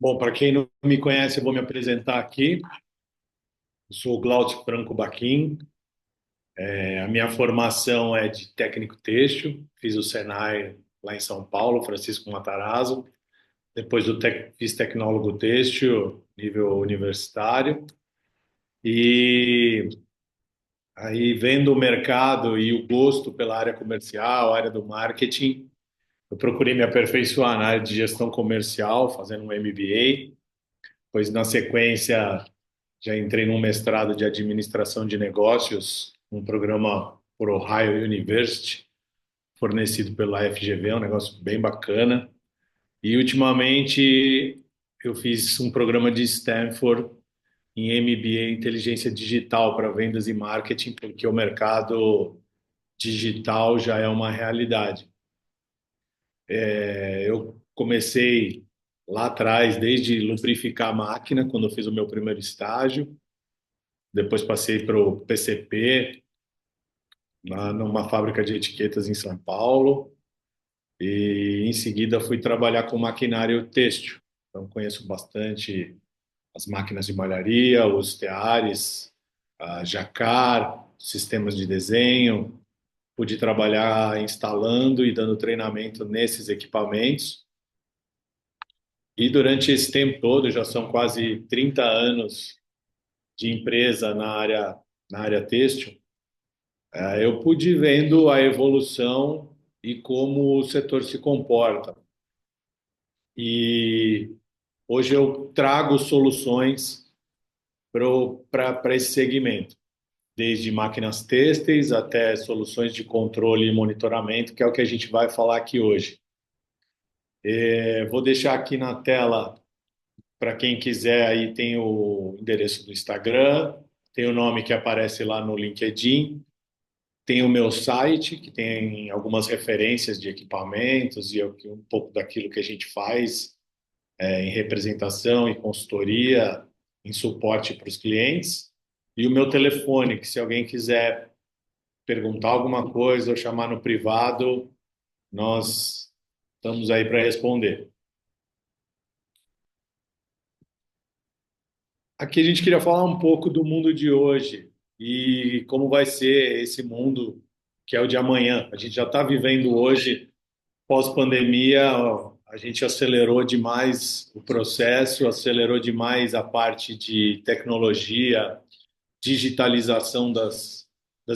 Bom, para quem não me conhece, eu vou me apresentar aqui. Eu sou o Glaucio Franco Baquim. A minha formação é de técnico têxtil. Fiz o Senai lá em São Paulo, Francisco Matarazzo. Depois fiz tecnólogo têxtil, nível universitário. E aí, vendo o mercado e o gosto pela área comercial, área do marketing, eu procurei me aperfeiçoar na área de gestão comercial, fazendo um MBA. Pois, na sequência, já entrei num mestrado de administração de negócios, um programa por Ohio University, fornecido pela FGV, um negócio bem bacana. E ultimamente eu fiz um programa de Stanford em MBA Inteligência Digital para vendas e marketing, porque o mercado digital já é uma realidade. Eu comecei lá atrás, desde lubrificar a máquina, quando eu fiz o meu primeiro estágio. Depois passei para o PCP, numa fábrica de etiquetas em São Paulo, e em seguida fui trabalhar com maquinário têxtil. Então conheço bastante as máquinas de malharia, os teares, a Jacquard, sistemas de desenho. Pude trabalhar instalando e dando treinamento nesses equipamentos. E durante esse tempo todo, já são quase 30 anos de empresa na área têxtil. Eu pude ir vendo a evolução e como o setor se comporta. E hoje eu trago soluções para esse segmento, desde máquinas têxteis até soluções de controle e monitoramento, que é o que a gente vai falar aqui hoje. Vou deixar aqui na tela para quem quiser, aí tem o endereço do Instagram, tem o nome que aparece lá no LinkedIn. Tem o meu site, que tem algumas referências de equipamentos e um pouco daquilo que a gente faz em representação e consultoria, em suporte para os clientes. E o meu telefone, que se alguém quiser perguntar alguma coisa ou chamar no privado, nós estamos aí para responder. Aqui a gente queria falar um pouco do mundo de hoje e como vai ser esse mundo que é o de amanhã. A gente já está vivendo hoje. Pós-pandemia, a gente acelerou demais o processo, acelerou demais a parte de tecnologia, digitalização das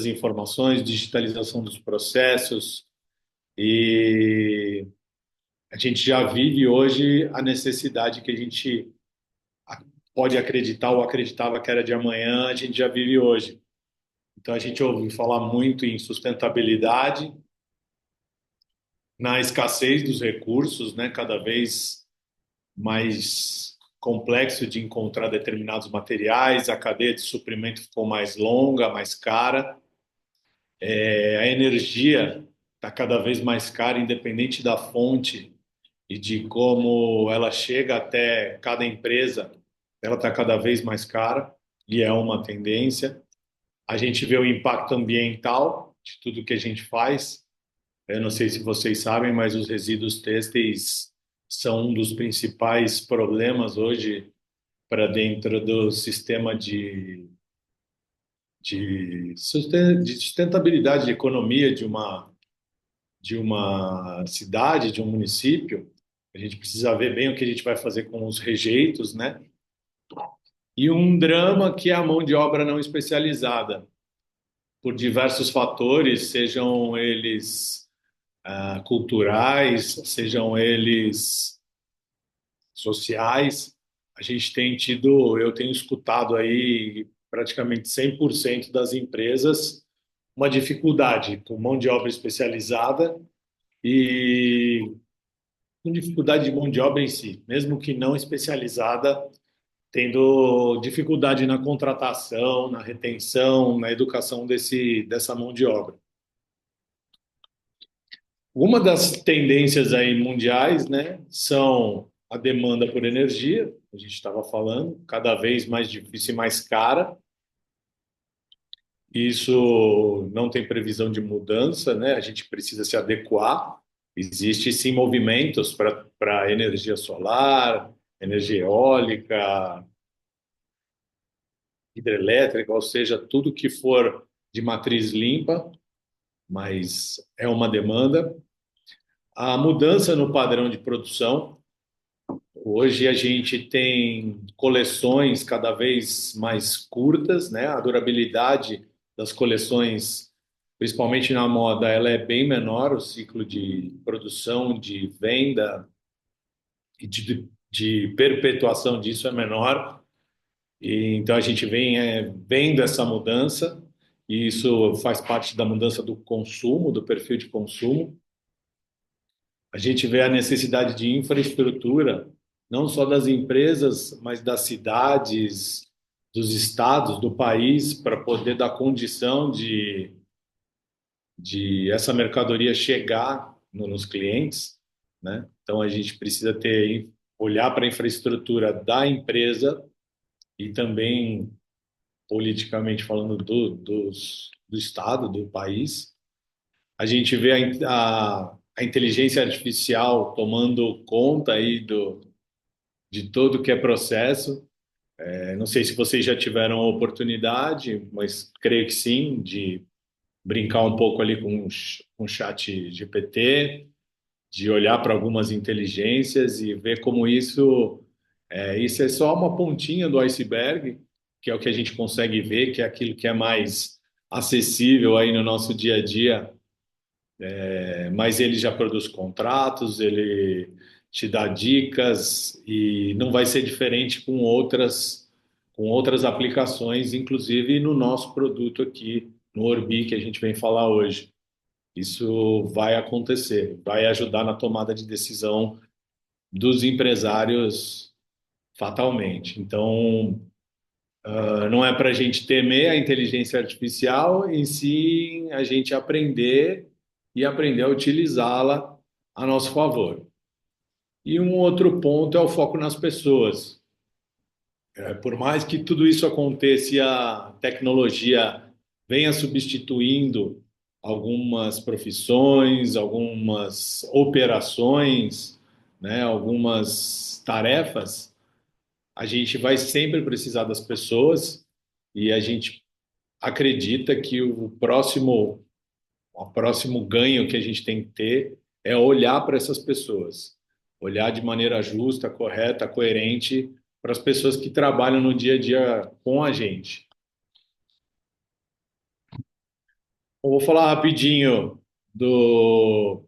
informações, digitalização dos processos, e a gente já vive hoje a necessidade que a gente pode acreditar ou acreditava que era de amanhã, a gente já vive hoje. Então, a gente ouve falar muito em sustentabilidade, na escassez dos recursos, né? Cada vez mais complexo de encontrar determinados materiais, a cadeia de suprimento ficou mais longa, mais cara, a energia está cada vez mais cara, independente da fonte e de como ela chega até cada empresa, ela está cada vez mais cara e é uma tendência. A gente vê o impacto ambiental de tudo que a gente faz. Eu não sei se vocês sabem, mas os resíduos têxteis são um dos principais problemas hoje para dentro do sistema de sustentabilidade de economia de uma cidade, de um município. A gente precisa ver bem o que a gente vai fazer com os rejeitos, né? E um drama que é a mão de obra não especializada, por diversos fatores, sejam eles culturais, sejam eles sociais. A gente tem tido, eu tenho escutado aí praticamente 100% das empresas uma dificuldade com mão de obra especializada e com dificuldade de mão de obra em si, mesmo que não especializada, tendo dificuldade na contratação, na retenção, na educação dessa mão de obra. Uma das tendências aí mundiais, né, são a demanda por energia, a gente estava falando, cada vez mais difícil e mais cara. Isso não tem previsão de mudança, né? A gente precisa se adequar. Existem sim movimentos para energia solar, energia eólica, hidrelétrica, ou seja, tudo que for de matriz limpa, mas é uma demanda. A mudança no padrão de produção. Hoje a gente tem coleções cada vez mais curtas, né? A durabilidade das coleções, principalmente na moda, ela é bem menor, o ciclo de produção, de venda e de perpetuação disso é menor. E então a gente vem vendo essa mudança e isso faz parte da mudança do consumo, do perfil de consumo. A gente vê a necessidade de infraestrutura, não só das empresas, mas das cidades, dos estados, do país, para poder dar condição de essa mercadoria chegar nos clientes, né? Então a gente precisa olhar para a infraestrutura da empresa e também politicamente falando do estado, do país. A gente vê a inteligência artificial tomando conta aí de todo que é processo. Não sei se vocês já tiveram a oportunidade, mas creio que sim, de brincar um pouco ali com o chat GPT, de olhar para algumas inteligências e ver como isso é só uma pontinha do iceberg, que é o que a gente consegue ver, que é aquilo que é mais acessível aí no nosso dia a dia, mas ele já produz contratos, ele te dá dicas e não vai ser diferente com outras aplicações, inclusive no nosso produto aqui, no Orbi, que a gente vem falar hoje. Isso vai acontecer, vai ajudar na tomada de decisão dos empresários fatalmente. Então, não é para a gente temer a inteligência artificial, em si a gente aprender e aprender a utilizá-la a nosso favor. E um outro ponto é o foco nas pessoas. Por mais que tudo isso aconteça e a tecnologia venha substituindo algumas profissões, algumas operações, né, algumas tarefas, a gente vai sempre precisar das pessoas e a gente acredita que o próximo ganho que a gente tem que ter é olhar para essas pessoas, olhar de maneira justa, correta, coerente para as pessoas que trabalham no dia a dia com a gente. Eu vou falar rapidinho do,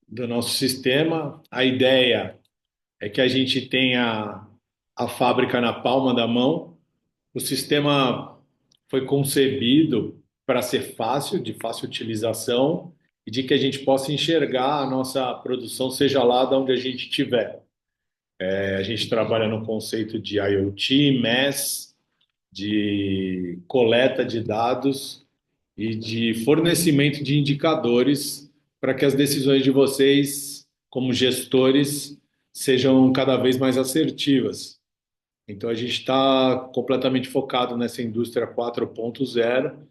do nosso sistema. A ideia é que a gente tenha a fábrica na palma da mão. O sistema foi concebido para ser fácil, de fácil utilização e de que a gente possa enxergar a nossa produção, seja lá de onde a gente estiver. A gente trabalha no conceito de IoT, MES, de coleta de dados e de fornecimento de indicadores para que as decisões de vocês, como gestores, sejam cada vez mais assertivas. Então, a gente está completamente focado nessa indústria 4.0,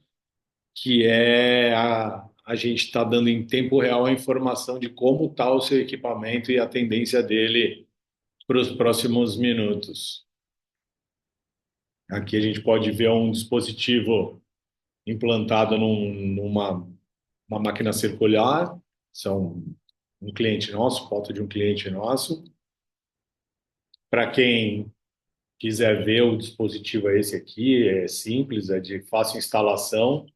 que é a gente está dando em tempo real a informação de como está o seu equipamento e a tendência dele para os próximos minutos. Aqui a gente pode ver um dispositivo implantado numa uma máquina circular, são um cliente nosso, foto de um cliente nosso. Para quem quiser ver o dispositivo é esse aqui, é simples, é de fácil instalação.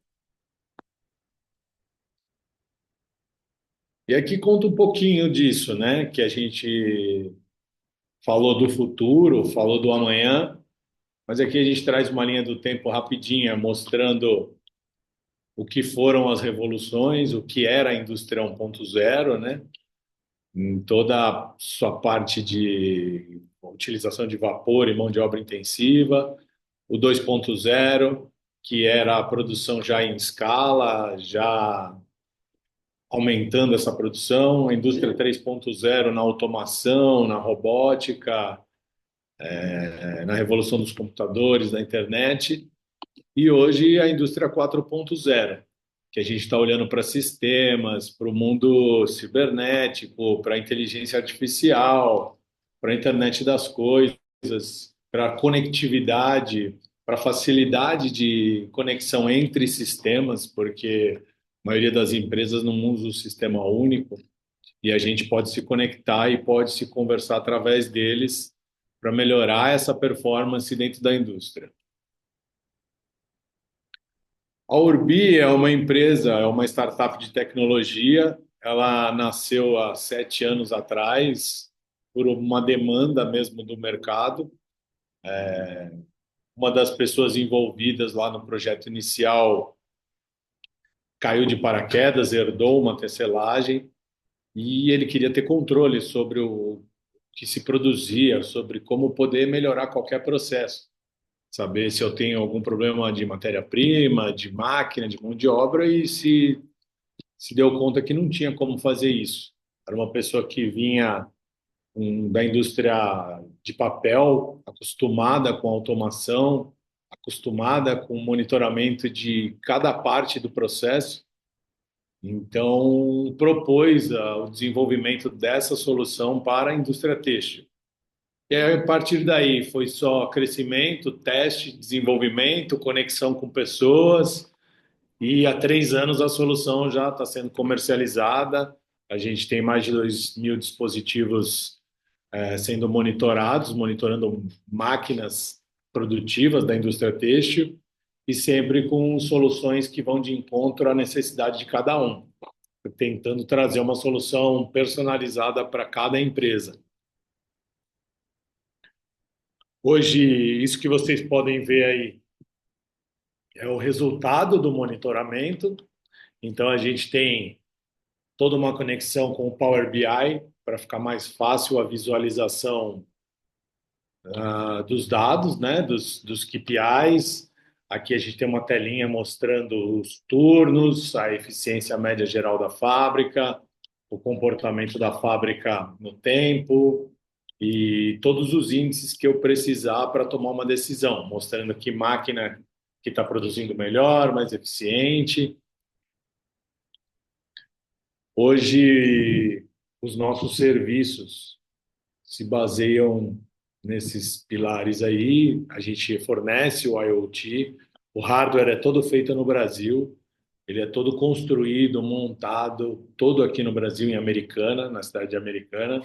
E aqui conta um pouquinho disso, né? Que a gente falou do futuro, falou do amanhã, mas aqui a gente traz uma linha do tempo rapidinha, mostrando o que foram as revoluções, o que era a indústria 1.0, né? Em toda a sua parte de utilização de vapor e mão de obra intensiva, o 2.0, que era a produção já em escala, já aumentando essa produção, a indústria 3.0 na automação, na robótica, na revolução dos computadores, da internet, e hoje a indústria 4.0, que a gente está olhando para sistemas, para o mundo cibernético, para a inteligência artificial, para a internet das coisas, para conectividade, para facilidade de conexão entre sistemas, porque a maioria das empresas não usa o sistema único e a gente pode se conectar e pode se conversar através deles para melhorar essa performance dentro da indústria. A Urbi é uma empresa, é uma startup de tecnologia. Ela nasceu há 7 anos atrás por uma demanda mesmo do mercado. Uma das pessoas envolvidas lá no projeto inicial caiu de paraquedas, herdou uma tecelagem e ele queria ter controle sobre o que se produzia, sobre como poder melhorar qualquer processo. Saber se eu tenho algum problema de matéria-prima, de máquina, de mão de obra e se deu conta que não tinha como fazer isso. Era uma pessoa que vinha da indústria de papel, acostumada com automação, acostumada com o monitoramento de cada parte do processo. Então, propôs o desenvolvimento dessa solução para a indústria têxtil. E aí, a partir daí, foi só crescimento, teste, desenvolvimento, conexão com pessoas. E há 3 anos a solução já está sendo comercializada. A gente tem mais de 2.000 dispositivos sendo monitorados, monitorando máquinas produtivas da indústria têxtil e sempre com soluções que vão de encontro à necessidade de cada um, tentando trazer uma solução personalizada para cada empresa. Hoje, isso que vocês podem ver aí é o resultado do monitoramento. Então, a gente tem toda uma conexão com o Power BI para ficar mais fácil a visualização dos dados, né, dos KPIs. Aqui a gente tem uma telinha mostrando os turnos, a eficiência média geral da fábrica, o comportamento da fábrica no tempo e todos os índices que eu precisar para tomar uma decisão, mostrando que máquina que está produzindo melhor, mais eficiente. Hoje, os nossos serviços se baseiam nesses pilares aí. A gente fornece o IoT, o hardware é todo feito no Brasil, ele é todo construído, montado, todo aqui no Brasil, em Americana, na cidade de Americana.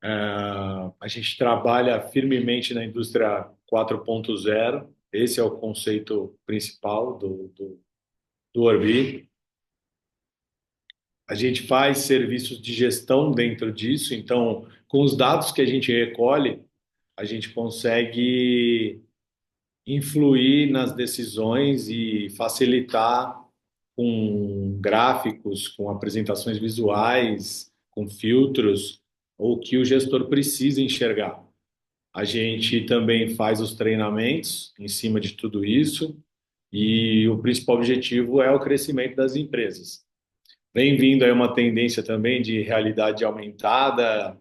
A gente trabalha firmemente na indústria 4.0, esse é o conceito principal do Orbi. A gente faz serviços de gestão dentro disso, então, com os dados que a gente recolhe, a gente consegue influir nas decisões e facilitar com gráficos, com apresentações visuais, com filtros, o que o gestor precisa enxergar. A gente também faz os treinamentos em cima de tudo isso e o principal objetivo é o crescimento das empresas. Vem vindo aí uma tendência também de realidade aumentada,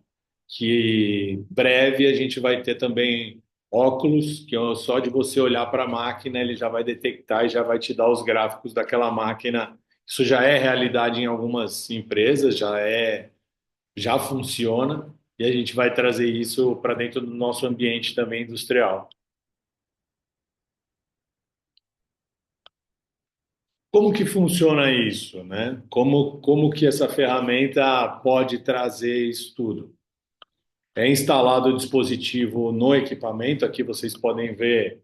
que breve a gente vai ter também óculos, que só de você olhar para a máquina ele já vai detectar e já vai te dar os gráficos daquela máquina. Isso já é realidade em algumas empresas, já funciona e a gente vai trazer isso para dentro do nosso ambiente também industrial. Como que funciona isso, né? Como que essa ferramenta pode trazer isso tudo? É instalado o dispositivo no equipamento. Aqui vocês podem ver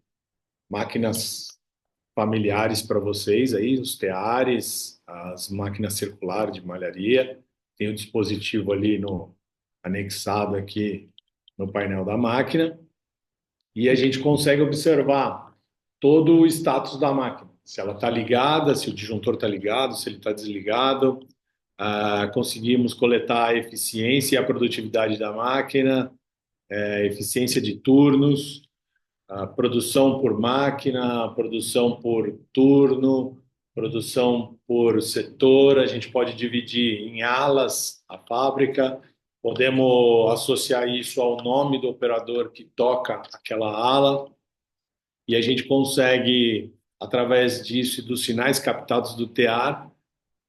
máquinas familiares para vocês aí, os teares, as máquinas circulares de malharia. Tem o dispositivo ali no anexado aqui no painel da máquina e a gente consegue observar todo o status da máquina. Se ela está ligada, se o disjuntor está ligado, se ele está desligado. Conseguimos coletar a eficiência e a produtividade da máquina, eficiência de turnos, a produção por máquina, produção por turno, produção por setor. A gente pode dividir em alas a fábrica, podemos associar isso ao nome do operador que toca aquela ala, e a gente consegue, através disso e dos sinais captados do TEAR,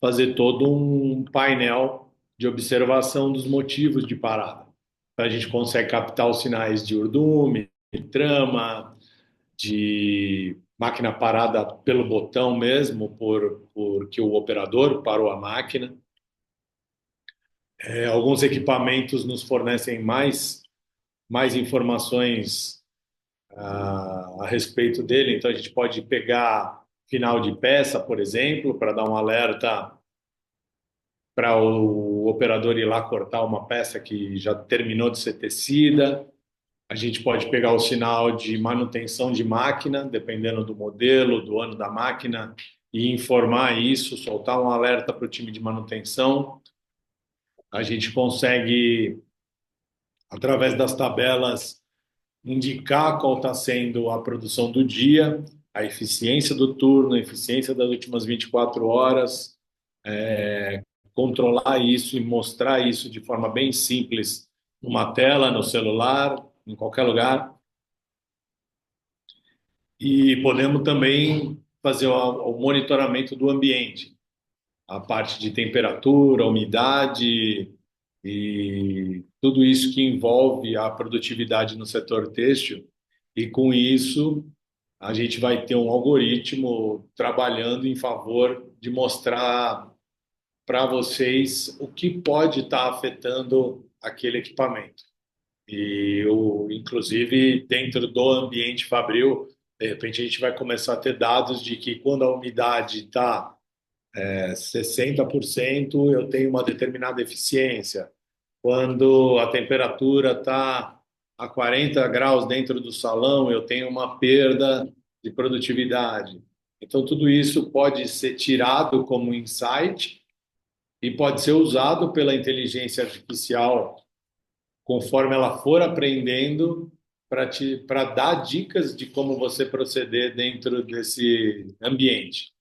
fazer todo um painel de observação dos motivos de parada. A gente consegue captar os sinais de urdume, de trama, de máquina parada pelo botão mesmo, porque o operador parou a máquina. Alguns equipamentos nos fornecem mais informações a respeito dele, então a gente pode pegar final de peça, por exemplo, para dar um alerta para o operador ir lá cortar uma peça que já terminou de ser tecida. A gente pode pegar o sinal de manutenção de máquina, dependendo do modelo, do ano da máquina, e informar isso, soltar um alerta para o time de manutenção. A gente consegue, através das tabelas, indicar qual está sendo a produção do dia, a eficiência do turno, a eficiência das últimas 24 horas, controlar isso e mostrar isso de forma bem simples numa tela, no celular, em qualquer lugar. E podemos também fazer o monitoramento do ambiente, a parte de temperatura, umidade e tudo isso que envolve a produtividade no setor têxtil. E com isso, a gente vai ter um algoritmo trabalhando em favor de mostrar para vocês o que pode estar afetando aquele equipamento. Inclusive, dentro do ambiente Fabril, de repente a gente vai começar a ter dados de que quando a umidade está 60%, eu tenho uma determinada eficiência. Quando a temperatura está a 40 graus dentro do salão, eu tenho uma perda de produtividade. Então, tudo isso pode ser tirado como insight e pode ser usado pela inteligência artificial conforme ela for aprendendo para dar dicas de como você proceder dentro desse ambiente.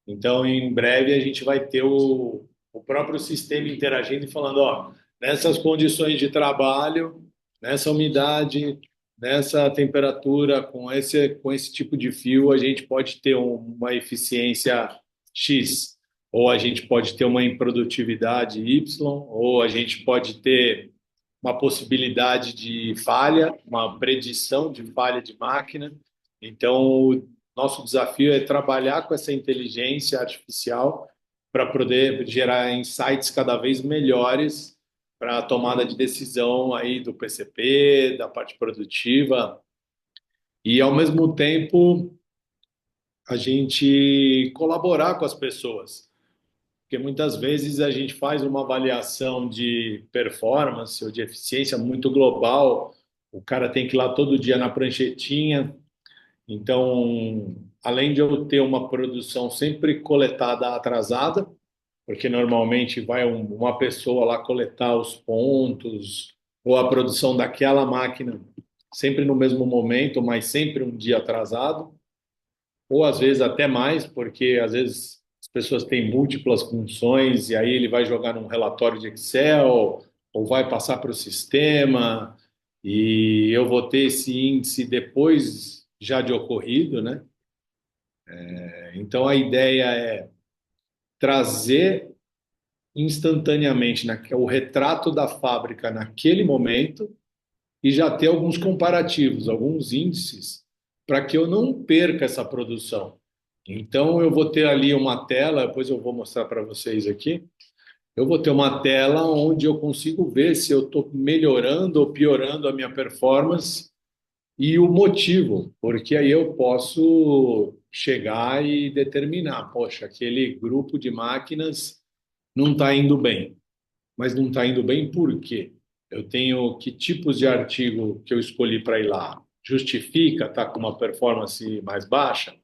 Então, em breve, a gente vai ter o próprio sistema interagindo e falando, ó, nessas condições de trabalho, nessa umidade, nessa temperatura, com esse tipo de fio, a gente pode ter uma eficiência X, ou a gente pode ter uma improdutividade Y, ou a gente pode ter uma possibilidade de falha, uma predição de falha de máquina. Então, o nosso desafio é trabalhar com essa inteligência artificial para poder gerar insights cada vez melhores para a tomada de decisão aí do PCP, da parte produtiva e, ao mesmo tempo, a gente colaborar com as pessoas. Porque muitas vezes a gente faz uma avaliação de performance ou de eficiência muito global, o cara tem que ir lá todo dia na pranchetinha. Então, além de eu ter uma produção sempre coletada atrasada, porque normalmente vai uma pessoa lá coletar os pontos, ou a produção daquela máquina sempre no mesmo momento, mas sempre um dia atrasado ou às vezes até mais, porque às vezes as pessoas têm múltiplas funções e aí ele vai jogar num relatório de Excel ou vai passar para o sistema e eu vou ter esse índice depois já de ocorrido, né? Então a ideia é trazer instantaneamente o retrato da fábrica naquele momento e já ter alguns comparativos, alguns índices, para que eu não perca essa produção. Então, eu vou ter ali uma tela, depois eu vou mostrar para vocês aqui. Eu vou ter uma tela onde eu consigo ver se eu estou melhorando ou piorando a minha performance e o motivo, porque aí eu posso chegar e determinar, poxa, aquele grupo de máquinas não está indo bem. Mas não está indo bem por quê? Eu tenho que tipos de artigo que eu escolhi para ir lá? Justifica estar com uma performance mais baixa?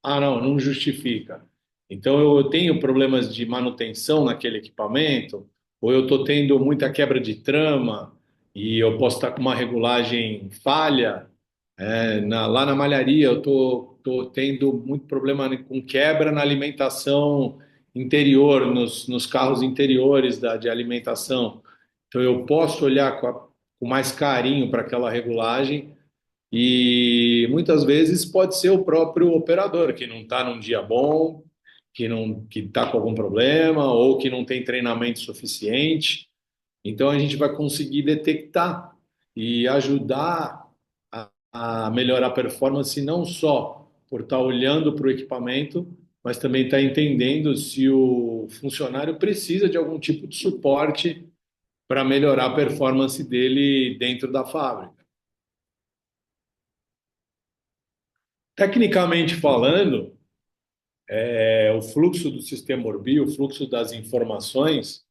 Ah, não, não justifica. Então eu tenho problemas de manutenção naquele equipamento, ou eu estou tendo muita quebra de trama e eu posso estar com uma regulagem falha. Lá na malharia eu tô tendo muito problema com quebra na alimentação interior, nos carros interiores de alimentação. Então eu posso olhar com mais carinho para aquela regulagem e muitas vezes pode ser o próprio operador que não está num dia bom, que está com algum problema ou que não tem treinamento suficiente. Então a gente vai conseguir detectar e ajudar a melhorar a performance não só por estar olhando para o equipamento, mas também estar entendendo se o funcionário precisa de algum tipo de suporte para melhorar a performance dele dentro da fábrica. Tecnicamente falando, o fluxo do sistema Orbi, o fluxo das informações,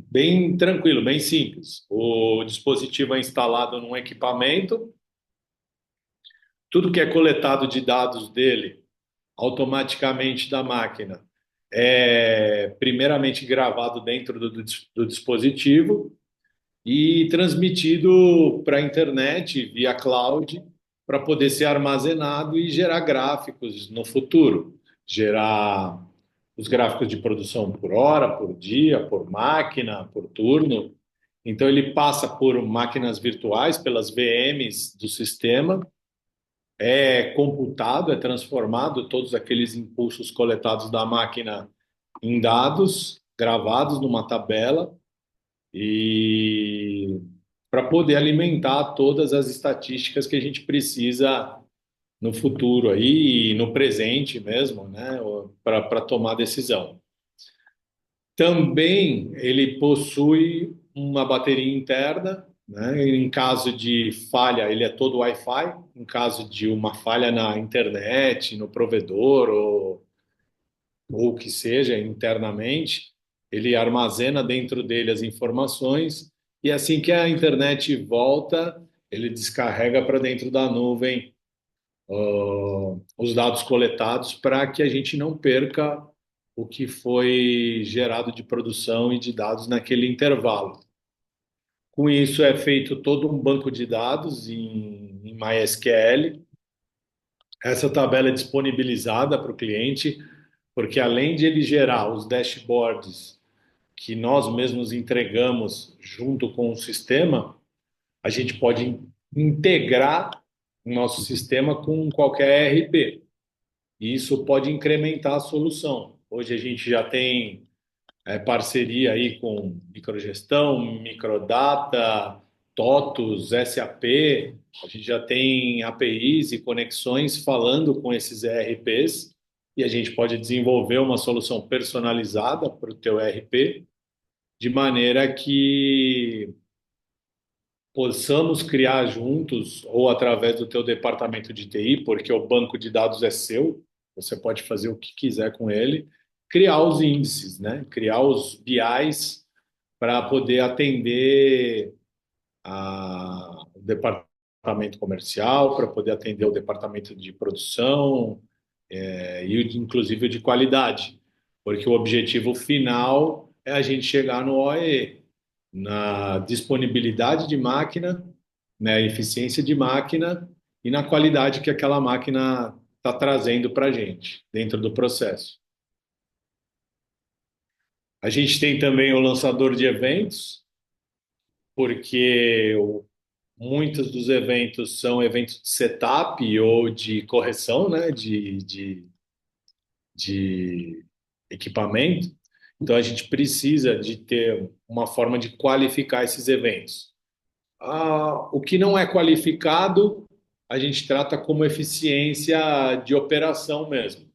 bem tranquilo, bem simples. O dispositivo é instalado num equipamento, tudo que é coletado de dados dele automaticamente da máquina é primeiramente gravado dentro do dispositivo e transmitido para a internet via cloud para poder ser armazenado e gerar gráficos no futuro, gerar os gráficos de produção por hora, por dia, por máquina, por turno. Então ele passa por máquinas virtuais, pelas VMs do sistema, é computado, é transformado todos aqueles impulsos coletados da máquina em dados gravados numa tabela e para poder alimentar todas as estatísticas que a gente precisa no futuro aí e no presente mesmo, né, para tomar decisão. Também ele possui uma bateria interna, né? Em caso de falha, ele é todo Wi-Fi. Em caso de uma falha na internet, no provedor ou o que seja internamente, ele armazena dentro dele as informações e assim que a internet volta, ele descarrega para dentro da nuvem, os dados coletados para que a gente não perca o que foi gerado de produção e de dados naquele intervalo. Com isso, é feito todo um banco de dados em MySQL. Essa tabela é disponibilizada para o cliente, porque além de ele gerar os dashboards que nós mesmos entregamos junto com o sistema, a gente pode integrar o nosso sistema com qualquer ERP. E isso pode incrementar a solução. Hoje a gente já tem parceria aí com Microgestão, Microdata, TOTUS, SAP. A gente já tem APIs e conexões falando com esses ERPs e a gente pode desenvolver uma solução personalizada para o teu ERP, de maneira que possamos criar juntos ou através do teu departamento de TI, porque o banco de dados é seu, você pode fazer o que quiser com ele, criar os índices, né? Criar os BIs para poder atender o departamento comercial, para poder atender o departamento de produção, e inclusive o de qualidade, porque o objetivo final é a gente chegar no OEE, na disponibilidade de máquina, na eficiência de máquina e na qualidade que aquela máquina está trazendo para a gente dentro do processo. A gente tem também o lançador de eventos, porque muitos dos eventos são eventos de setup ou de correção, né, de equipamento. Então, a gente precisa de ter uma forma de qualificar esses eventos. O que não é qualificado, a gente trata como eficiência de operação mesmo.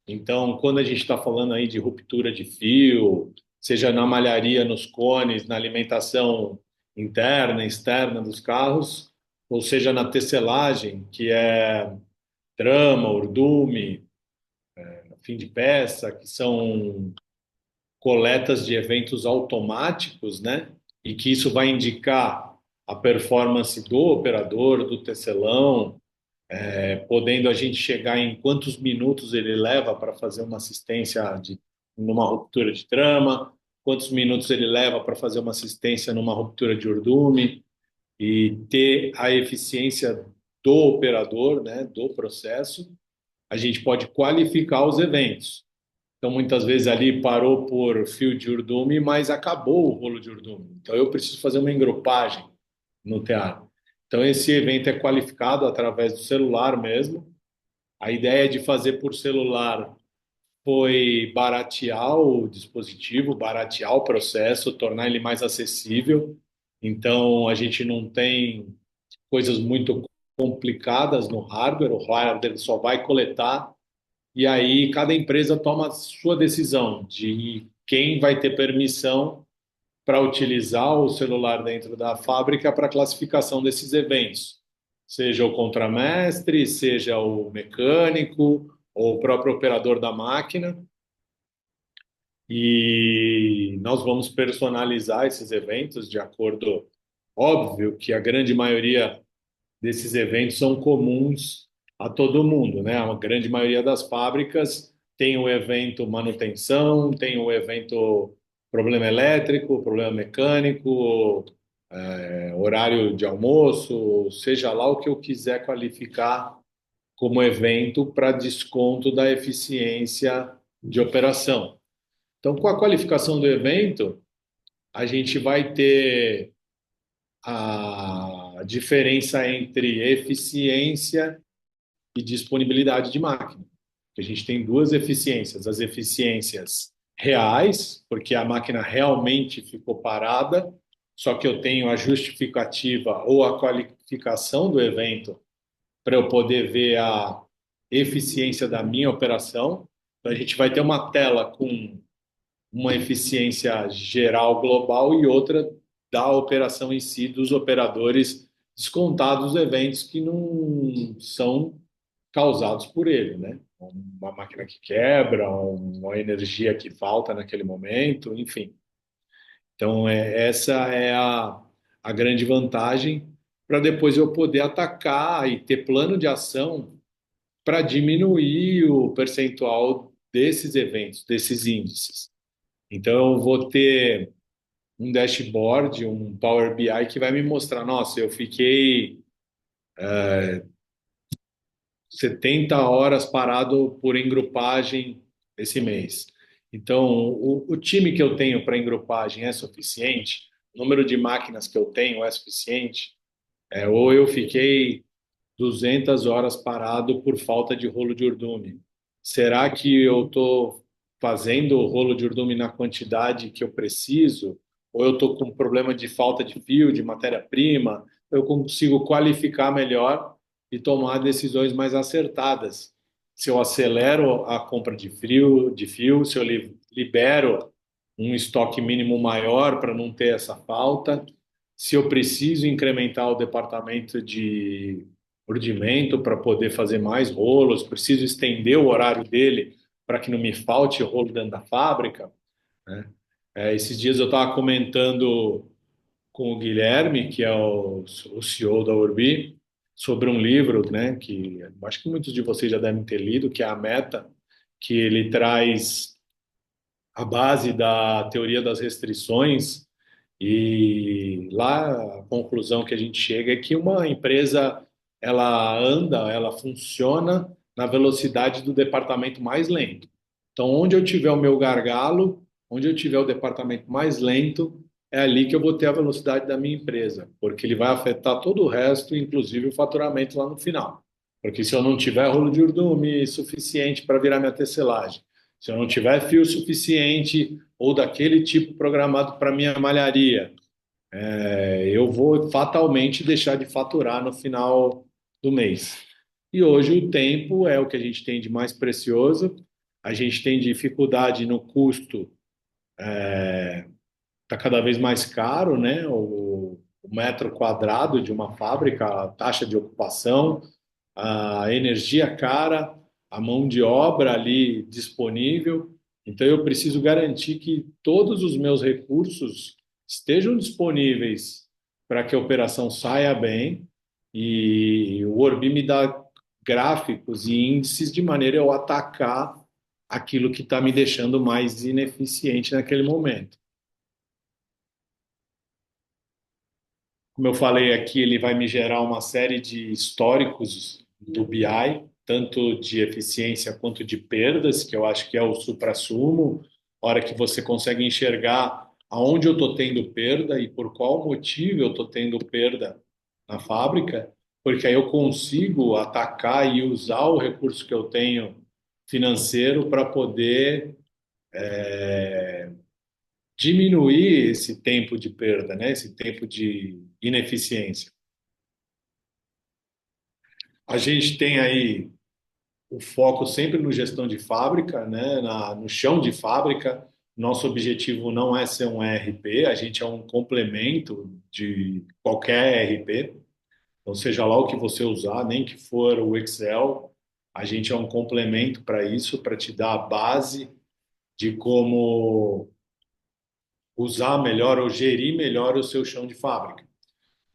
Então, quando a gente está falando aí de ruptura de fio, seja na malharia, nos cones, na alimentação interna, externa dos carros, ou seja na tecelagem, que é trama, urdume, fim de peça, que são coletas de eventos automáticos, né? E que isso vai indicar a performance do operador, do tecelão, podendo a gente chegar em quantos minutos ele leva para fazer uma assistência numa ruptura de trama, quantos minutos ele leva para fazer uma assistência numa ruptura de urdume e ter a eficiência do operador, né, do processo, a gente pode qualificar os eventos. Então, muitas vezes ali parou por fio de urdume, mas acabou o rolo de urdume. Então, eu preciso fazer uma engropagem no tear. Então, esse evento é qualificado através do celular mesmo. A ideia de fazer por celular foi baratear o dispositivo, baratear o processo, tornar ele mais acessível. Então, a gente não tem coisas muito complicadas no hardware, o hardware só vai coletar, e aí cada empresa toma a sua decisão de quem vai ter permissão para utilizar o celular dentro da fábrica para classificação desses eventos, seja o contramestre, seja o mecânico, ou o próprio operador da máquina. E nós vamos personalizar esses eventos de acordo, óbvio que a grande maioria desses eventos são comuns a todo mundo, né? A grande maioria das fábricas tem o evento manutenção, tem o evento problema elétrico, problema mecânico, horário de almoço, seja lá o que eu quiser qualificar como evento para desconto da eficiência de operação. Então, com a qualificação do evento, a gente vai ter a diferença entre eficiência e disponibilidade de máquina. A gente tem duas eficiências: as eficiências reais, porque a máquina realmente ficou parada, só que eu tenho a justificativa ou a qualificação do evento para eu poder ver a eficiência da minha operação. Então, a gente vai ter uma tela com uma eficiência geral global e outra da operação em si, dos operadores, descontados os eventos que não são causados por ele, né? Uma máquina que quebra, uma energia que falta naquele momento, enfim. Então, essa é a grande vantagem para depois eu poder atacar e ter plano de ação para diminuir o percentual desses eventos, desses índices. Então, eu vou ter um dashboard, um Power BI que vai me mostrar, nossa, eu fiquei 70 horas parado por engrupagem esse mês. Então, o time que eu tenho para engrupagem é suficiente? O número de máquinas que eu tenho é suficiente? Ou eu fiquei 200 horas parado por falta de rolo de urdume? Será que eu estou fazendo o rolo de urdume na quantidade que eu preciso? Ou eu estou com problema de falta de fio, de matéria-prima? Eu consigo qualificar melhor e tomar decisões mais acertadas. Se eu acelero a compra de fio, se eu libero um estoque mínimo maior para não ter essa falta, se eu preciso incrementar o departamento de urdimento para poder fazer mais rolos, preciso estender o horário dele para que não me falte rolo dentro da fábrica, né? Esses dias eu estava comentando com o Guilherme, que é o CEO da Urbi, sobre um livro, né, que acho que muitos de vocês já devem ter lido, que é a Meta, que ele traz a base da teoria das restrições e lá a conclusão que a gente chega é que uma empresa ela anda, ela funciona na velocidade do departamento mais lento. Então, onde eu tiver o meu gargalo, onde eu tiver o departamento mais lento, é ali que eu vou ter a velocidade da minha empresa, porque ele vai afetar todo o resto, inclusive o faturamento lá no final. Porque se eu não tiver rolo de urdume suficiente para virar minha tecelagem, se eu não tiver fio suficiente ou daquele tipo programado para minha malharia, eu vou fatalmente deixar de faturar no final do mês. E hoje o tempo é o que a gente tem de mais precioso. A gente tem dificuldade no custo, está cada vez mais caro, né? O metro quadrado de uma fábrica, a taxa de ocupação, a energia cara, a mão de obra ali disponível. Então, eu preciso garantir que todos os meus recursos estejam disponíveis para que a operação saia bem. E o Orbi me dá gráficos e índices de maneira a eu atacar aquilo que está me deixando mais ineficiente naquele momento. Como eu falei aqui, ele vai me gerar uma série de históricos do BI, tanto de eficiência quanto de perdas, que eu acho que é o suprassumo, a hora que você consegue enxergar aonde eu estou tendo perda e por qual motivo eu estou tendo perda na fábrica, porque aí eu consigo atacar e usar o recurso que eu tenho financeiro para poder diminuir esse tempo de perda, né? Esse tempo de ineficiência. A gente tem aí o foco sempre no gestão de fábrica, né? No chão de fábrica. Nosso objetivo não é ser um ERP, a gente é um complemento de qualquer ERP. Então, seja lá o que você usar, nem que for o Excel, a gente é um complemento para isso, para te dar a base de como usar melhor ou gerir melhor o seu chão de fábrica.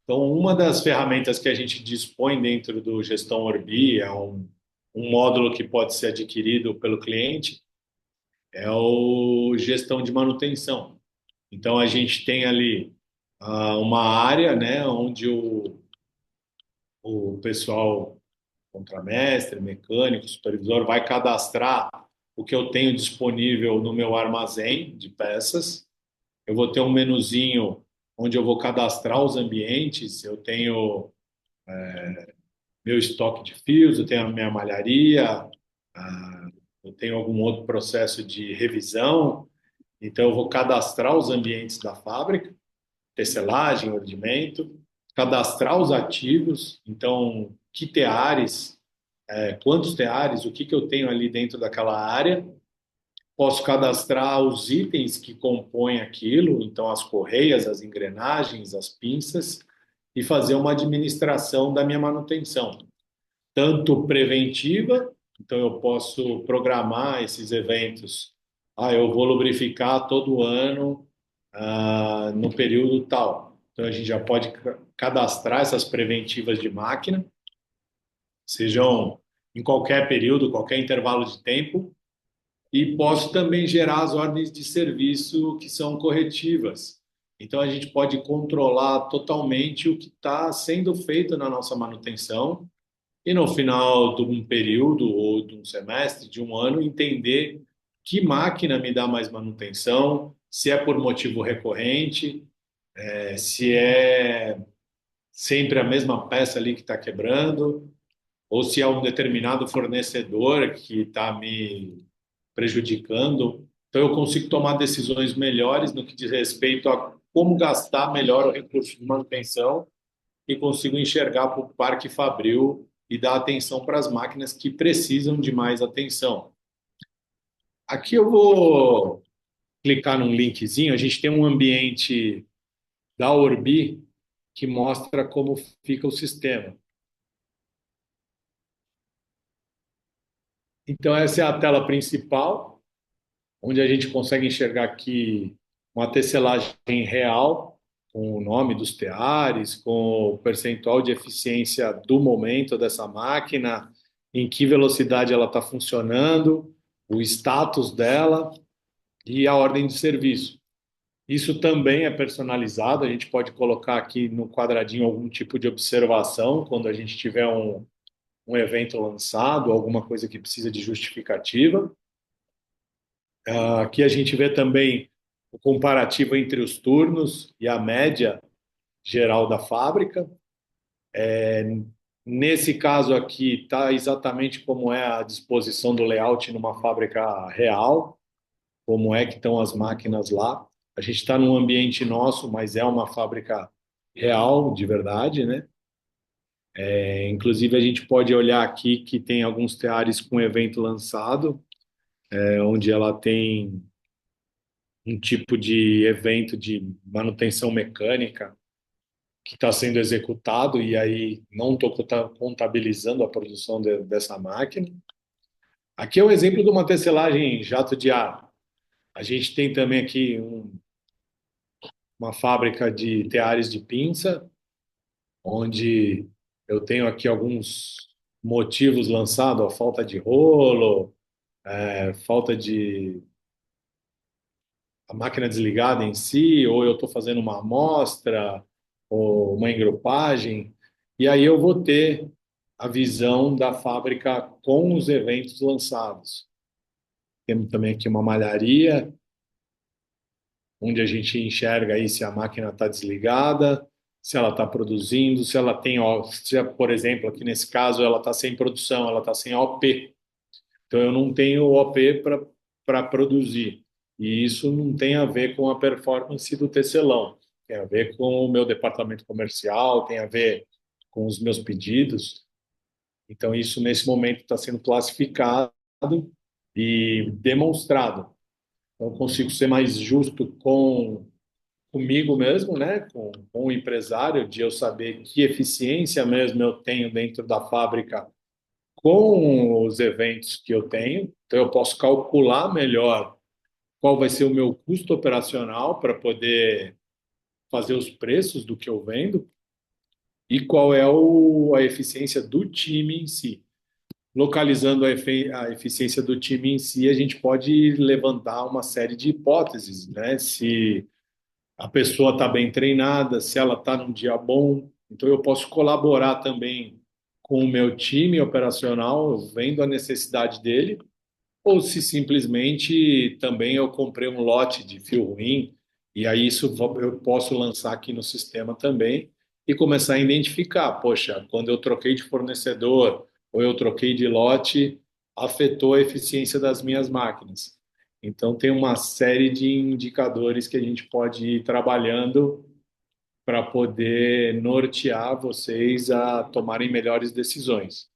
Então, uma das ferramentas que a gente dispõe dentro do Gestão Orbi é um módulo que pode ser adquirido pelo cliente, é o Gestão de Manutenção. Então, a gente tem ali uma área, né, onde o pessoal, contramestre, mecânico, supervisor, vai cadastrar o que eu tenho disponível no meu armazém de peças. Eu vou ter um menuzinho onde eu vou cadastrar os ambientes, eu tenho meu estoque de fios, eu tenho a minha malharia, eu tenho algum outro processo de revisão, então eu vou cadastrar os ambientes da fábrica, tecelagem, ordimento, cadastrar os ativos, então que teares, quantos teares, o que que eu tenho ali dentro daquela área, posso cadastrar os itens que compõem aquilo, então as correias, as engrenagens, as pinças, e fazer uma administração da minha manutenção, tanto preventiva, então eu posso programar esses eventos. Eu vou lubrificar todo ano, no período tal. Então a gente já pode cadastrar essas preventivas de máquina, sejam em qualquer período, qualquer intervalo de tempo, e posso também gerar as ordens de serviço que são corretivas. Então, a gente pode controlar totalmente o que está sendo feito na nossa manutenção e, no final de um período, ou de um semestre, de um ano, entender que máquina me dá mais manutenção, se é por motivo recorrente, se é sempre a mesma peça ali que está quebrando, ou se é um determinado fornecedor que está me prejudicando. Então, eu consigo tomar decisões melhores no que diz respeito a como gastar melhor o recurso de manutenção e consigo enxergar para o parque fabril e dar atenção para as máquinas que precisam de mais atenção. Aqui eu vou clicar num linkzinho. A gente tem um ambiente da Orbi que mostra como fica o sistema. Então, essa é a tela principal, onde a gente consegue enxergar aqui uma tecelagem real, com o nome dos teares, com o percentual de eficiência do momento dessa máquina, em que velocidade ela está funcionando, o status dela e a ordem de serviço. Isso também é personalizado, a gente pode colocar aqui no quadradinho algum tipo de observação quando a gente tiver um evento lançado, alguma coisa que precisa de justificativa. Aqui a gente vê também o comparativo entre os turnos e a média geral da fábrica. Nesse caso aqui está exatamente como é a disposição do layout numa fábrica real, como é que estão as máquinas lá. A gente está num ambiente nosso, mas é uma fábrica real, de verdade, né? Inclusive a gente pode olhar aqui que tem alguns teares com evento lançado, onde ela tem um tipo de evento de manutenção mecânica que está sendo executado e aí não estou contabilizando a produção dessa máquina. Aqui é um exemplo de uma tecelagem em jato de ar. A gente tem também aqui uma fábrica de teares de pinça, onde eu tenho aqui alguns motivos lançados, a falta de rolo, falta de a máquina desligada em si, ou eu estou fazendo uma amostra, ou uma engrupagem, e aí eu vou ter a visão da fábrica com os eventos lançados. Temos também aqui uma malharia, onde a gente enxerga aí se a máquina está desligada, se ela está produzindo, se ela tem, se, por exemplo, aqui nesse caso, ela está sem produção, ela está sem OP. Então eu não tenho OP para produzir. E isso não tem a ver com a performance do tecelão, tem a ver com o meu departamento comercial, tem a ver com os meus pedidos. Então, isso nesse momento está sendo classificado e demonstrado. Então, eu consigo ser mais justo comigo mesmo, né? Com o empresário, de eu saber que eficiência mesmo eu tenho dentro da fábrica com os eventos que eu tenho. Então, eu posso calcular melhor qual vai ser o meu custo operacional para poder fazer os preços do que eu vendo e qual é a eficiência do time em si. Localizando a eficiência do time em si, a gente pode levantar uma série de hipóteses, né? Se a pessoa está bem treinada, se ela está num dia bom. Então, eu posso colaborar também com o meu time operacional, vendo a necessidade dele, ou se simplesmente também eu comprei um lote de fio ruim, e aí isso eu posso lançar aqui no sistema também e começar a identificar, poxa, quando eu troquei de fornecedor ou eu troquei de lote, afetou a eficiência das minhas máquinas. Então tem uma série de indicadores que a gente pode ir trabalhando para poder nortear vocês a tomarem melhores decisões.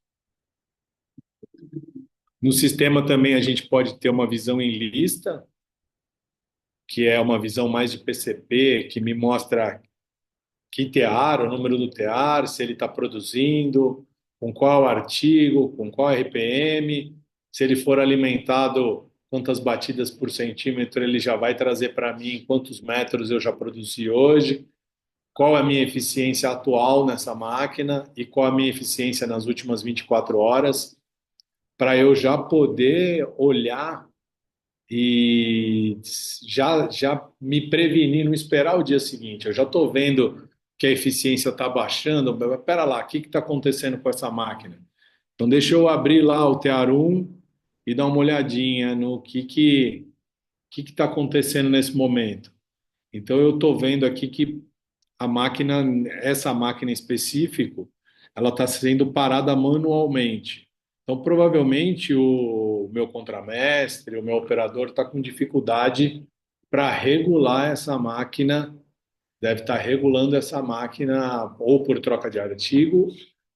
No sistema também a gente pode ter uma visão em lista, que é uma visão mais de PCP, que me mostra que tear, o número do tear, se ele está produzindo, com qual artigo, com qual RPM, se ele for alimentado, quantas batidas por centímetro ele já vai trazer para mim, quantos metros eu já produzi hoje, qual é a minha eficiência atual nessa máquina e qual a minha eficiência nas últimas 24 horas, para eu já poder olhar e já me prevenir, não esperar o dia seguinte. Eu já estou vendo que a eficiência está baixando. Espera lá, o que está acontecendo com essa máquina? Então, deixa eu abrir lá o TR1 e dar uma olhadinha no que está acontecendo nesse momento. Então, eu estou vendo aqui que a máquina, essa máquina em específico, ela está sendo parada manualmente. Então, provavelmente, o meu contramestre, o meu operador está com dificuldade para regular essa máquina, deve estar regulando essa máquina ou por troca de artigo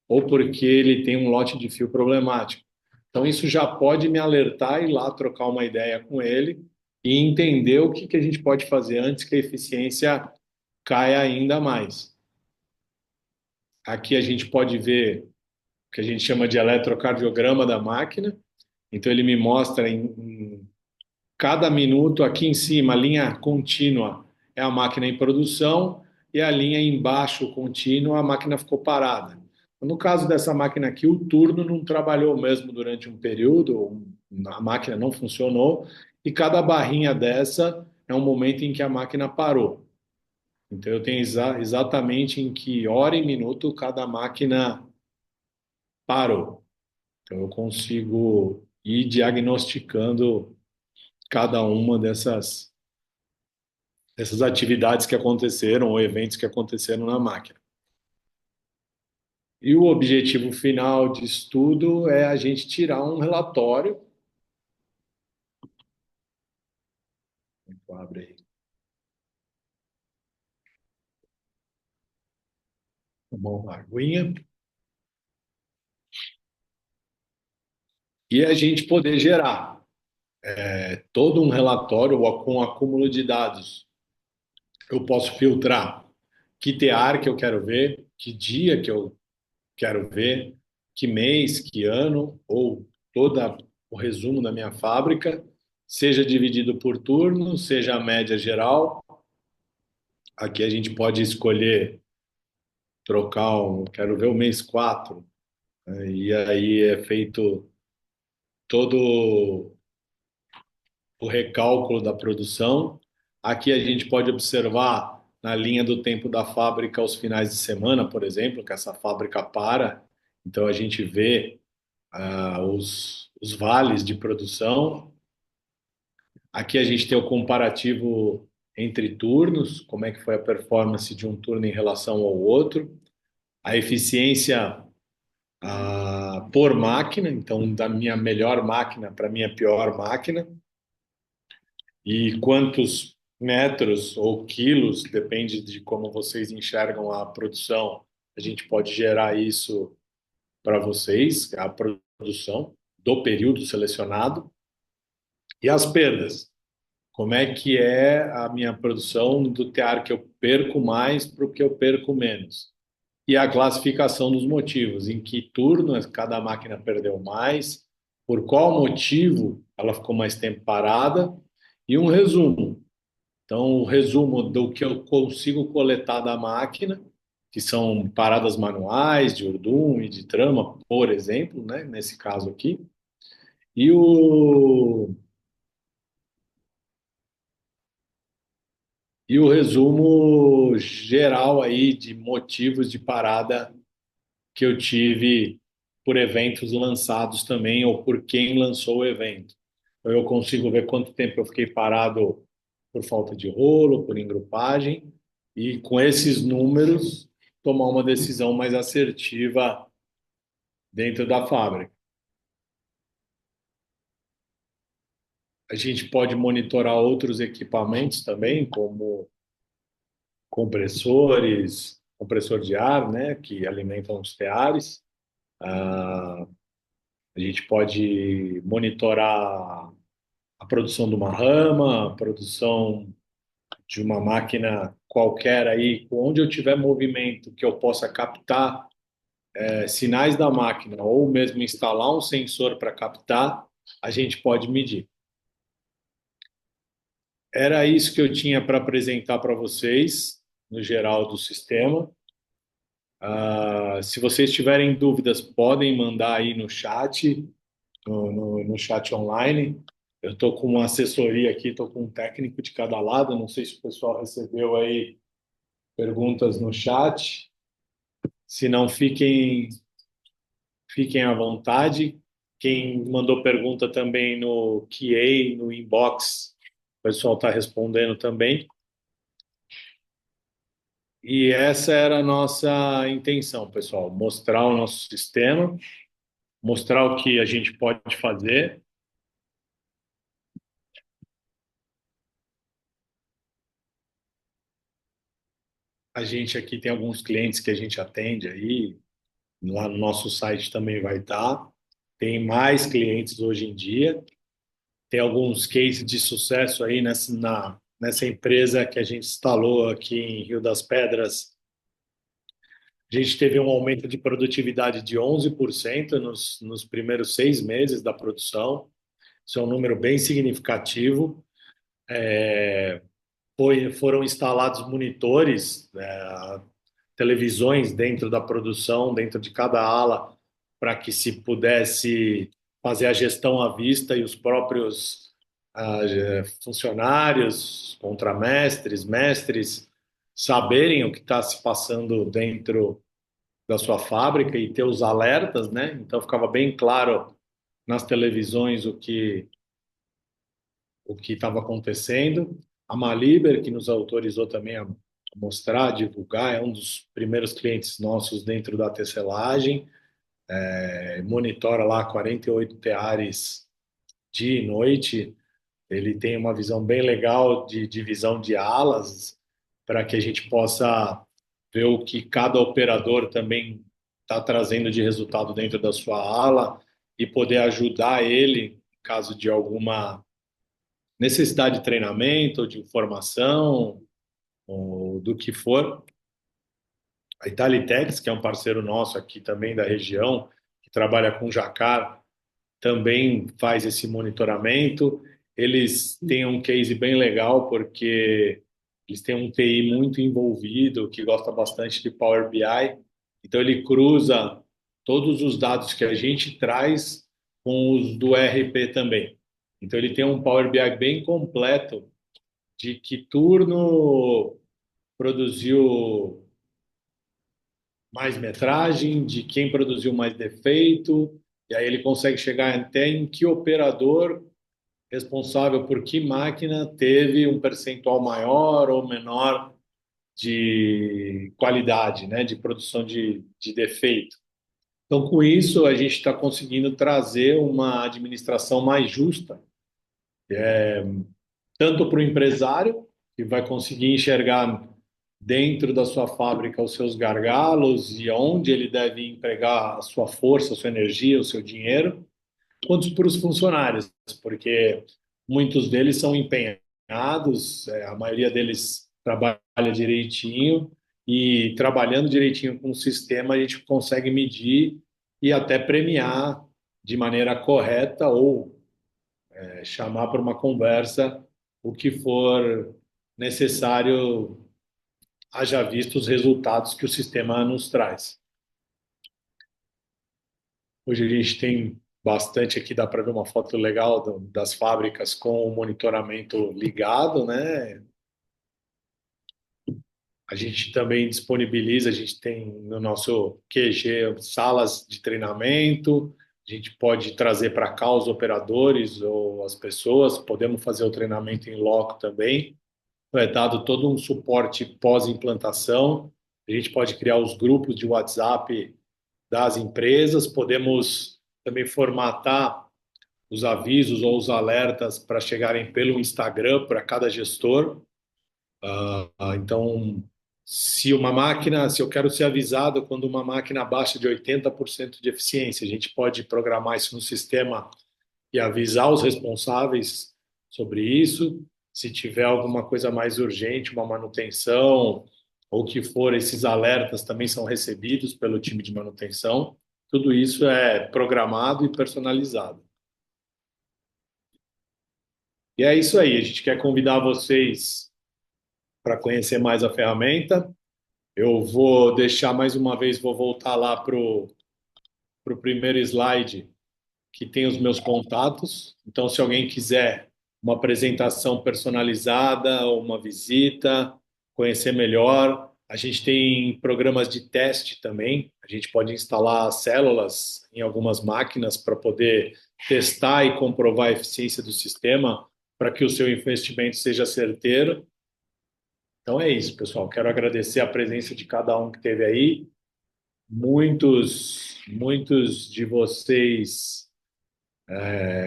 ou porque ele tem um lote de fio problemático. Então, isso já pode me alertar e ir lá trocar uma ideia com ele e entender o que a gente pode fazer antes que a eficiência caia ainda mais. Aqui a gente pode ver o que a gente chama de eletrocardiograma da máquina. Então ele me mostra em cada minuto, aqui em cima, a linha contínua é a máquina em produção e a linha embaixo contínua, a máquina ficou parada. No caso dessa máquina aqui, o turno não trabalhou mesmo durante um período, a máquina não funcionou, e cada barrinha dessa é um momento em que a máquina parou. Então, eu tenho exatamente em que hora e minuto cada máquina parou. Então, eu consigo ir diagnosticando cada uma dessas atividades que aconteceram ou eventos que aconteceram na máquina. E o objetivo final de estudo é a gente tirar um relatório. Abre aí, uma aguinha. E a gente poder gerar todo um relatório com acúmulo de dados. Eu posso filtrar que tear que eu quero ver, que dia que eu quero ver, que mês, que ano, ou todo o resumo da minha fábrica, seja dividido por turno, seja a média geral. Aqui a gente pode escolher trocar quero ver o mês 4, né? E aí é feito todo o recálculo da produção. Aqui a gente pode observar na linha do tempo da fábrica aos finais de semana, por exemplo, que essa fábrica para. Então a gente vê os vales de produção. Aqui a gente tem o comparativo entre turnos, como é que foi a performance de um turno em relação ao outro, a eficiência por máquina, então da minha melhor máquina para a minha pior máquina. e quantos metros ou quilos, depende de como vocês enxergam a produção, a gente pode gerar isso para vocês, a produção do período selecionado, e as perdas. Como é que é a minha produção do tear que eu perco mais para o que eu perco menos? E a classificação dos motivos, em que turno cada máquina perdeu mais, por qual motivo ela ficou mais tempo parada, e um resumo. Então, o resumo do que eu consigo coletar da máquina, que são paradas manuais de Urdum e de trama, por exemplo, né, nesse caso aqui, e o resumo geral aí de motivos de parada que eu tive por eventos lançados também ou por quem lançou o evento. Então, eu consigo ver quanto tempo eu fiquei parado por falta de rolo, por engrupagem, e com esses números tomar uma decisão mais assertiva dentro da fábrica. A gente pode monitorar outros equipamentos também, como compressores, compressor de ar, né, que alimentam os teares. A gente pode monitorar a produção de uma rama, a produção de uma máquina qualquer aí, onde eu tiver movimento que eu possa captar sinais da máquina ou mesmo instalar um sensor para captar, a gente pode medir. Era isso que eu tinha para apresentar para vocês, no geral do sistema. Se vocês tiverem dúvidas, podem mandar aí no chat, no chat online. Eu estou com uma assessoria aqui, estou com um técnico de cada lado. Não sei se o pessoal recebeu aí perguntas no chat. Se não, fiquem à vontade. Quem mandou pergunta também no QA, no inbox, o pessoal está respondendo também. E essa era a nossa intenção, pessoal, mostrar o nosso sistema, mostrar o que a gente pode fazer. A gente aqui tem alguns clientes que a gente atende aí, lá no nosso site também vai estar. Tem mais clientes hoje em dia. Tem alguns cases de sucesso aí nessa empresa que a gente instalou aqui em Rio das Pedras. A gente teve um aumento de produtividade de 11% nos primeiros 6 meses da produção. Isso é um número bem significativo. Foram instalados monitores, televisões dentro da produção, dentro de cada ala, para que se pudesse fazer a gestão à vista e os próprios funcionários, contramestres, mestres, saberem o que está se passando dentro da sua fábrica e ter os alertas, né? Então ficava bem claro nas televisões o que estava acontecendo. A Maliber, que nos autorizou também a mostrar, a divulgar, é um dos primeiros clientes nossos dentro da tecelagem, monitora lá 48 teares dia e noite. Ele tem uma visão bem legal de divisão de alas, para que a gente possa ver o que cada operador também está trazendo de resultado dentro da sua ala e poder ajudar ele em caso de alguma necessidade de treinamento, de informação, ou do que for. A Italitex, que é um parceiro nosso aqui também da região, que trabalha com jacar, também faz esse monitoramento. Eles têm um case bem legal, porque eles têm um TI muito envolvido, que gosta bastante de Power BI. Então, ele cruza todos os dados que a gente traz com os do ERP também. Então, ele tem um Power BI bem completo de que turno produziu mais metragem, de quem produziu mais defeito, e aí ele consegue chegar até em que operador responsável por que máquina teve um percentual maior ou menor de qualidade, né, de produção de defeito. Então, com isso, a gente está conseguindo trazer uma administração mais justa, tanto para o empresário, que vai conseguir enxergar dentro da sua fábrica os seus gargalos e onde ele deve empregar a sua força, a sua energia, o seu dinheiro, quanto para os funcionários, porque muitos deles são empenhados, a maioria deles trabalha direitinho e trabalhando direitinho com o sistema a gente consegue medir e até premiar de maneira correta ou chamar para uma conversa o que for necessário, haja visto os resultados que o sistema nos traz. Hoje a gente tem bastante aqui, dá para ver uma foto legal das fábricas com o monitoramento ligado, né? A gente também disponibiliza, a gente tem no nosso QG salas de treinamento, a gente pode trazer para cá os operadores ou as pessoas, podemos fazer o treinamento em loco também. É dado todo um suporte pós-implantação, a gente pode criar os grupos de WhatsApp das empresas, podemos também formatar os avisos ou os alertas para chegarem pelo Instagram para cada gestor. Então, se eu quero ser avisado quando uma máquina abaixa de 80% de eficiência, a gente pode programar isso no sistema e avisar os responsáveis sobre isso. Se tiver alguma coisa mais urgente, uma manutenção ou o que for, esses alertas também são recebidos pelo time de manutenção. Tudo isso é programado e personalizado. E é isso aí. A gente quer convidar vocês para conhecer mais a ferramenta. Eu vou deixar mais uma vez, vou voltar lá para o primeiro slide que tem os meus contatos. Então, se alguém quiser uma apresentação personalizada, ou uma visita, conhecer melhor, a gente tem programas de teste também. A gente pode instalar células em algumas máquinas para poder testar e comprovar a eficiência do sistema para que o seu investimento seja certeiro. Então é isso, pessoal. Quero agradecer a presença de cada um que esteve aí. Muitos de vocês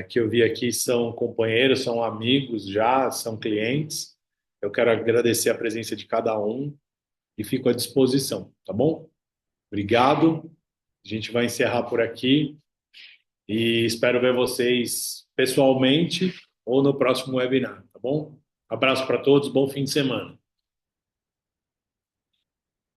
que eu vi aqui são companheiros, são amigos já, são clientes. Eu quero agradecer a presença de cada um e fico à disposição, tá bom? Obrigado. A gente vai encerrar por aqui e espero ver vocês pessoalmente ou no próximo webinar, tá bom? Abraço para todos, bom fim de semana.